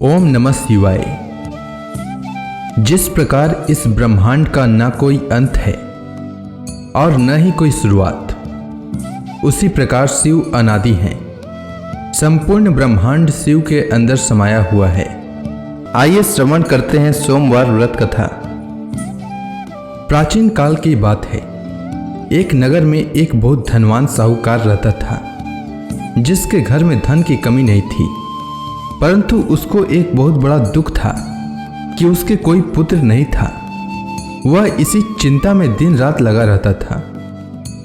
ओम नमः शिवाय। जिस प्रकार इस ब्रह्मांड का न कोई अंत है और न ही कोई शुरुआत, उसी प्रकार शिव अनादि हैं। संपूर्ण ब्रह्मांड शिव के अंदर समाया हुआ है। आइए श्रवण करते हैं सोमवार व्रत कथा। प्राचीन काल की बात है। एक नगर में एक बहुत धनवान साहूकार रहता था, जिसके घर में धन की कमी नहीं थी, परंतु उसको एक बहुत बड़ा दुख था कि उसके कोई पुत्र नहीं था। वह इसी चिंता में दिन रात लगा रहता था।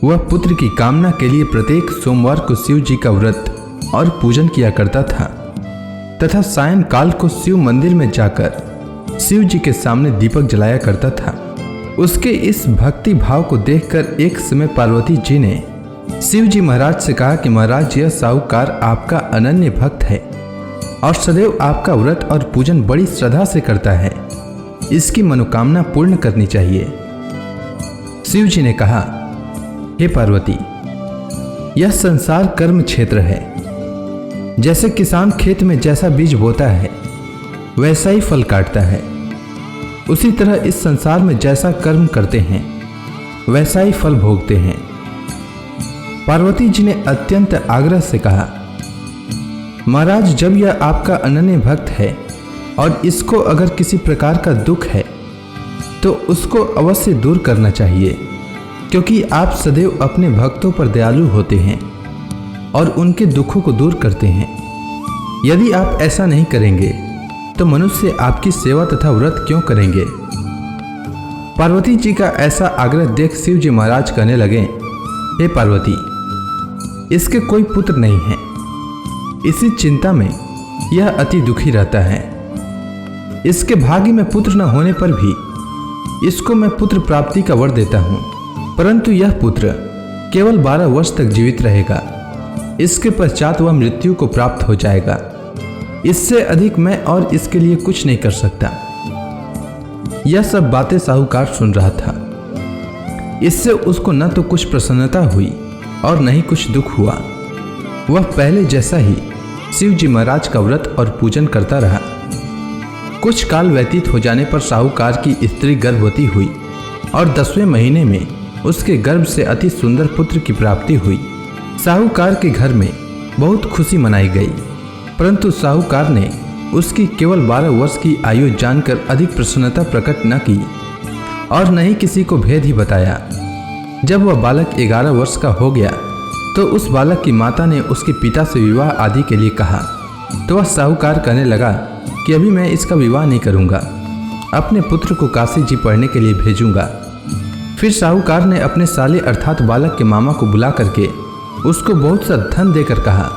वह पुत्र की कामना के लिए प्रत्येक सोमवार को शिव जी का व्रत और पूजन किया करता था तथा सायंकाल को शिव मंदिर में जाकर शिव जी के सामने दीपक जलाया करता था। उसके इस भक्ति भाव को देखकर एक समय पार्वती जी ने शिव जी महाराज से कहा कि महाराज, यह साहूकार आपका अनन्य भक्त है और सदैव आपका व्रत और पूजन बड़ी श्रद्धा से करता है। इसकी मनोकामना पूर्ण करनी चाहिए। शिव जी ने कहा, हे पार्वती, यह संसार कर्म क्षेत्र है। जैसे किसान खेत में जैसा बीज बोता है वैसा ही फल काटता है, उसी तरह इस संसार में जैसा कर्म करते हैं वैसा ही फल भोगते हैं। पार्वती जी ने अत्यंत आग्रह से कहा, महाराज, जब यह आपका अनन्य भक्त है और इसको अगर किसी प्रकार का दुख है तो उसको अवश्य दूर करना चाहिए, क्योंकि आप सदैव अपने भक्तों पर दयालु होते हैं और उनके दुखों को दूर करते हैं। यदि आप ऐसा नहीं करेंगे तो मनुष्य आपकी सेवा तथा व्रत क्यों करेंगे। पार्वती जी का ऐसा आग्रह देख शिव जी महाराज कहने लगे, हे पार्वती, इसके कोई पुत्र नहीं है। इसी चिंता में यह अति दुखी रहता है। इसके भाग्य में पुत्र न होने पर भी इसको मैं पुत्र प्राप्ति का वर देता हूँ, परंतु यह पुत्र केवल 12 वर्ष तक जीवित रहेगा। इसके पश्चात वह मृत्यु को प्राप्त हो जाएगा। इससे अधिक मैं और इसके लिए कुछ नहीं कर सकता। यह सब बातें साहूकार सुन रहा था। इससे उसको न तो कुछ प्रसन्नता हुई और न ही कुछ दुख हुआ। वह पहले जैसा ही शिव जी महाराज का व्रत और पूजन करता रहा। कुछ काल व्यतीत हो जाने पर साहूकार की स्त्री गर्भवती हुई और 10वें महीने में उसके गर्भ से अति सुंदर पुत्र की प्राप्ति हुई। साहूकार के घर में बहुत खुशी मनाई गई, परंतु साहूकार ने उसकी केवल 12 वर्ष की आयु जानकर अधिक प्रसन्नता प्रकट न की और न ही किसी को भेद ही बताया। जब वह बालक 11 वर्ष का हो गया तो उस बालक की माता ने उसके पिता से विवाह आदि के लिए कहा, तो वह साहूकार कहने लगा कि अभी मैं इसका विवाह नहीं करूंगा, अपने पुत्र को काशी जी पढ़ने के लिए भेजूंगा। फिर साहूकार ने अपने साले अर्थात बालक के मामा को बुला करके उसको बहुत सा धन देकर कहा,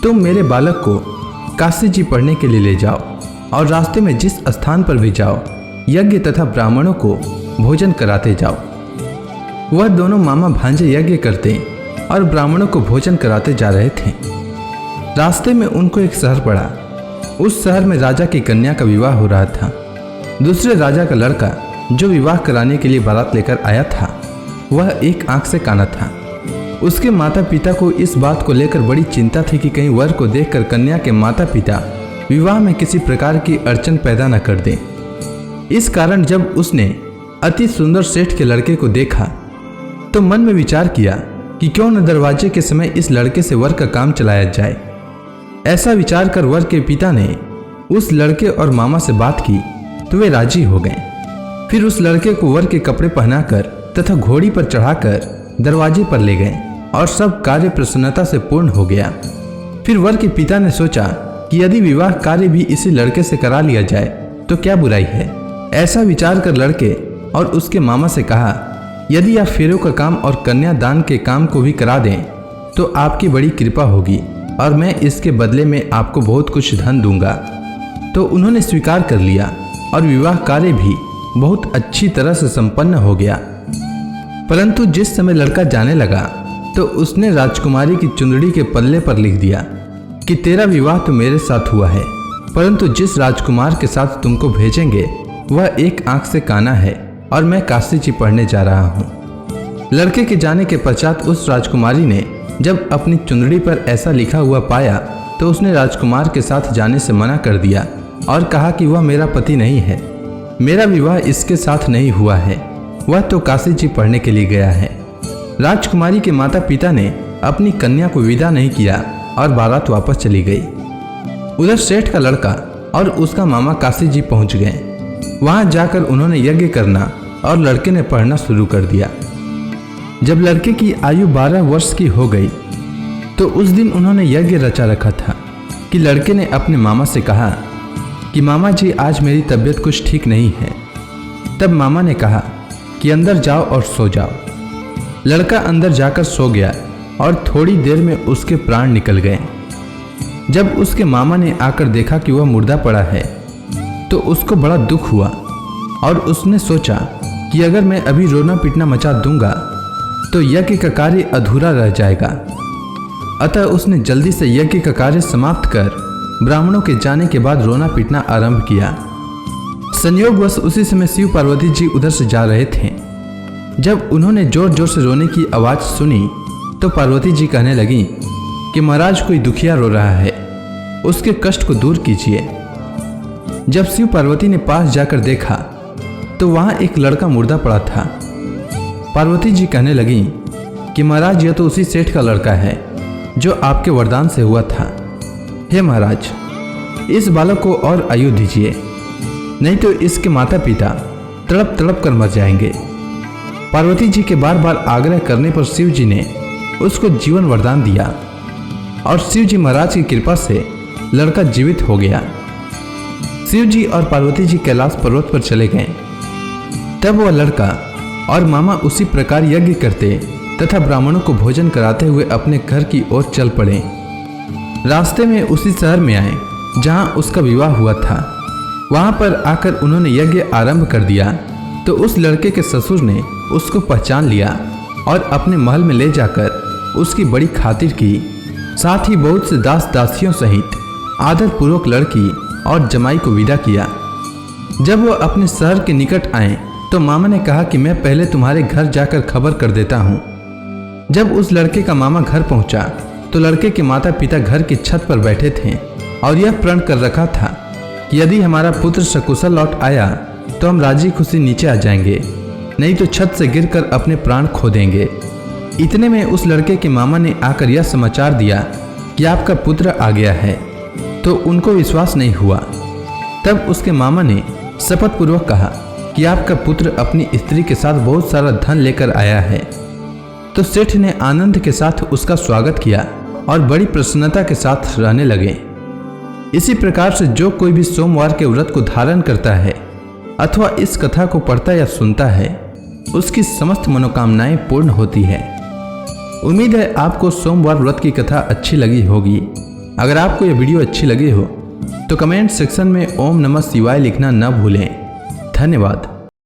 तुम मेरे बालक को काशी जी पढ़ने के लिए ले जाओ और रास्ते में जिस स्थान पर भी जाओ यज्ञ तथा ब्राह्मणों को भोजन कराते जाओ। वह दोनों मामा भांजे यज्ञ करते और ब्राह्मणों को भोजन कराते जा रहे थे। रास्ते में उनको एक शहर पड़ा। उस शहर में राजा की कन्या का विवाह हो रहा था। दूसरे राजा का लड़का जो विवाह कराने के लिए बारात लेकर आया था, वह एक आंख से काना था। उसके माता पिता को इस बात को लेकर बड़ी चिंता थी कि कहीं वर को देखकर कन्या के माता पिता विवाह में किसी प्रकार की अड़चन पैदा न कर दें। इस कारण जब उसने अति सुंदर सेठ के लड़के को देखा तो मन में विचार किया कि क्यों न दरवाजे के समय इस लड़के से वर का काम चलाया जाए। ऐसा विचार कर वर के पिता ने उस लड़के और मामा से बात की तो वे राजी हो गए। फिर उस लड़के को वर के कपड़े पहनाकर तथा घोड़ी पर चढ़ाकर दरवाजे पर ले गए और सब कार्य प्रसन्नता से पूर्ण हो गया। फिर वर के पिता ने सोचा कि यदि विवाह कार्य भी इसी लड़के से करा लिया जाए तो क्या बुराई है। ऐसा विचार कर लड़के और उसके मामा से कहा, यदि आप फेरों का काम और कन्यादान के काम को भी करा दें तो आपकी बड़ी कृपा होगी और मैं इसके बदले में आपको बहुत कुछ धन दूंगा। तो उन्होंने स्वीकार कर लिया और विवाह कार्य भी बहुत अच्छी तरह से संपन्न हो गया। परंतु जिस समय लड़का जाने लगा तो उसने राजकुमारी की चुंदड़ी के पल्ले पर लिख दिया कि तेरा विवाह तो मेरे साथ हुआ है, परंतु जिस राजकुमार के साथ तुमको भेजेंगे वह एक आंख से काना है और मैं काशी जी पढ़ने जा रहा हूँ। लड़के के जाने के पश्चात उस राजकुमारी ने जब अपनी चुंदड़ी पर ऐसा लिखा हुआ पाया तो उसने राजकुमार के साथ जाने से मना कर दिया और कहा कि वह मेरा पति नहीं है, मेरा विवाह इसके साथ नहीं हुआ है, वह तो काशी जी पढ़ने के लिए गया है। राजकुमारी के माता पिता ने अपनी कन्या को विदा नहीं किया और बारात वापस चली गई। उधर सेठ का लड़का और उसका मामा काशी जी पहुंच गए। वहां जाकर उन्होंने यज्ञ करना और लड़के ने पढ़ना शुरू कर दिया। जब लड़के की आयु 12 वर्ष की हो गई तो उस दिन उन्होंने यज्ञ रचा रखा था कि लड़के ने अपने मामा से कहा कि मामा जी आज मेरी तबीयत कुछ ठीक नहीं है। तब मामा ने कहा कि अंदर जाओ और सो जाओ। लड़का अंदर जाकर सो गया और थोड़ी देर में उसके प्राण निकल गए। जब उसके मामा ने आकर देखा कि वह मुर्दा पड़ा है तो उसको बड़ा दुख हुआ और उसने सोचा कि अगर मैं अभी रोना पीटना मचा दूंगा तो यज्ञ का कार्य अधूरा रह जाएगा। अतः उसने जल्दी से यज्ञ का कार्य समाप्त कर ब्राह्मणों के जाने के बाद रोना पीटना आरंभ किया। संयोगवश उसी समय शिव पार्वती जी उधर से जा रहे थे। जब उन्होंने जोर जोर से रोने की आवाज़ सुनी तो पार्वती जी कहने लगी कि महाराज कोई दुखिया रो रहा है, उसके कष्ट को दूर कीजिए। जब शिव पार्वती ने पास जाकर देखा तो वहाँ एक लड़का मुर्दा पड़ा था। पार्वती जी कहने लगी कि महाराज यह तो उसी सेठ का लड़का है जो आपके वरदान से हुआ था। हे महाराज, इस बालक को और आयु दीजिए, नहीं तो इसके माता पिता तड़प तड़प कर मर जाएंगे। पार्वती जी के बार बार आग्रह करने पर शिव जी ने उसको जीवन वरदान दिया और शिव जी महाराज की कृपा से लड़का जीवित हो गया। शिव जी और पार्वती जी कैलाश पर्वत पर चले गए। तब वह लड़का और मामा उसी प्रकार यज्ञ करते तथा ब्राह्मणों को भोजन कराते हुए अपने घर की ओर चल पड़े। रास्ते में उसी शहर में आए जहां उसका विवाह हुआ था। वहां पर आकर उन्होंने यज्ञ आरंभ कर दिया तो उस लड़के के ससुर ने उसको पहचान लिया और अपने महल में ले जाकर उसकी बड़ी खातिर की। साथ ही बहुत से दास दासियों सहित आदरपूर्वक लड़की और जमाई को विदा किया। जब वह अपने शहर के निकट आए तो मामा ने कहा कि मैं पहले तुम्हारे घर जाकर खबर कर देता हूँ। जब उस लड़के का मामा घर पहुंचा तो लड़के के माता पिता घर की छत पर बैठे थे और यह प्रण कर रखा था कि यदि हमारा पुत्र सकुशल लौट आया तो हम राजी खुशी नीचे आ जाएंगे, नहीं तो छत से गिरकर अपने प्राण खो देंगे। इतने में उस लड़के के मामा ने आकर यह समाचार दिया कि आपका पुत्र आ गया है, तो उनको विश्वास नहीं हुआ। तब उसके मामा ने शपथ पूर्वक कहा कि आपका पुत्र अपनी स्त्री के साथ बहुत सारा धन लेकर आया है। तो सेठ ने आनंद के साथ उसका स्वागत किया और बड़ी प्रसन्नता के साथ रहने लगे। इसी प्रकार से जो कोई भी सोमवार के व्रत को धारण करता है अथवा इस कथा को पढ़ता या सुनता है उसकी समस्त मनोकामनाएं पूर्ण होती है। उम्मीद है आपको सोमवार व्रत की कथा अच्छी लगी होगी। अगर आपको यह वीडियो अच्छी लगी हो तो कमेंट सेक्शन में ओम नमः शिवाय लिखना न भूलें। धन्यवाद।